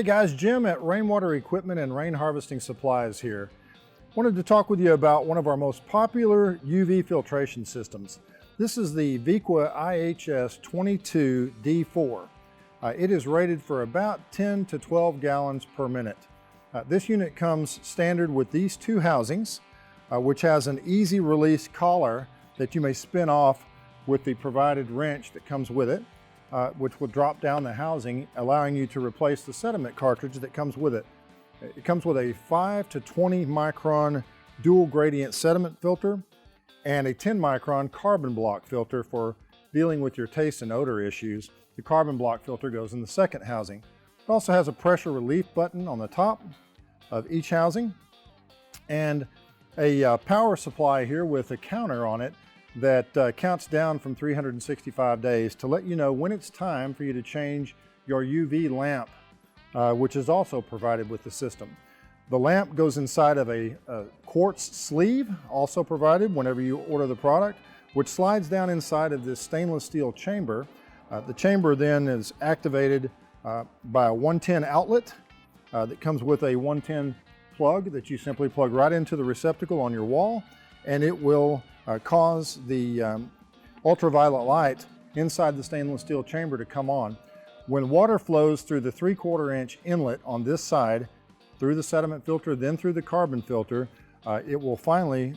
Hey guys, Jim at Rainwater Equipment and Rain Harvesting Supplies here. Wanted to talk with you about one of our most popular UV filtration systems. This is the Viqua IHS22-D4. It is rated for about 10 to 12 gallons per minute. This unit comes standard with these two housings, which has an easy release collar that you may spin off with the provided wrench that comes with it, which will drop down the housing, allowing you to replace the sediment cartridge that comes with it. It comes with a 5 to 20 micron dual gradient sediment filter and a 10 micron carbon block filter for dealing with your taste and odor issues. The carbon block filter goes in the second housing. It also has a pressure relief button on the top of each housing and a power supply here with a counter on it that counts down from 365 days to let you know when it's time for you to change your UV lamp, which is also provided with the system. The lamp goes inside of a quartz sleeve, also provided whenever you order the product, which slides down inside of this stainless steel chamber. The chamber then is activated by a 110 outlet that comes with a 110 plug that you simply plug right into the receptacle on your wall, and it will cause the ultraviolet light inside the stainless steel chamber to come on. When water flows through the 3/4 inch inlet on this side, through the sediment filter, then through the carbon filter, it will finally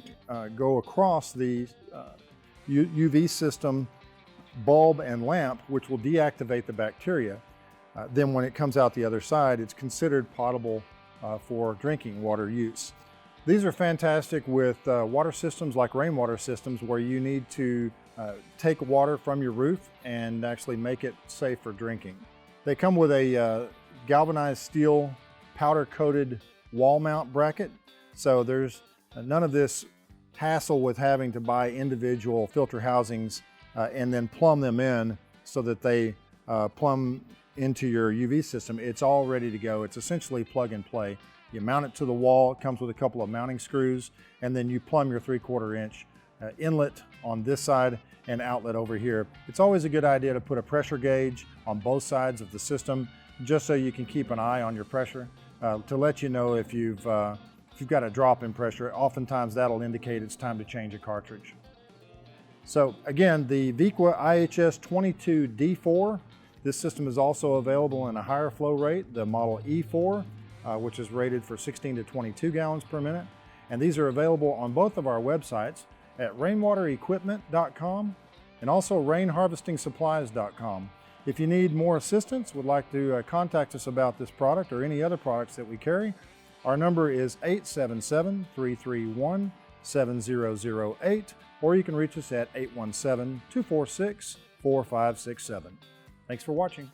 go across the UV system bulb and lamp, which will deactivate the bacteria. Then when it comes out the other side, it's considered potable for drinking water use. These are fantastic with water systems like rainwater systems where you need to take water from your roof and actually make it safe for drinking. They come with a galvanized steel powder-coated wall mount bracket, so there's none of this hassle with having to buy individual filter housings and then plumb them in so that they plumb into your UV system. It's all ready to go. It's essentially plug and play. You mount it to the wall, it comes with a couple of mounting screws, and then you plumb your 3/4 inch inlet on this side and outlet over here. It's always a good idea to put a pressure gauge on both sides of the system, just so you can keep an eye on your pressure to let you know if you've got a drop in pressure. Oftentimes that'll indicate it's time to change a cartridge. So again, the Viqua IHS22-D4, this system is also available in a higher flow rate, the model E4, which is rated for 16 to 22 gallons per minute. And these are available on both of our websites at rainwaterequipment.com and also rainharvestingsupplies.com. If you need more assistance, would like to contact us about this product or any other products that we carry, our number is 877-331-7008, or you can reach us at 817-246-4567. Thanks for watching.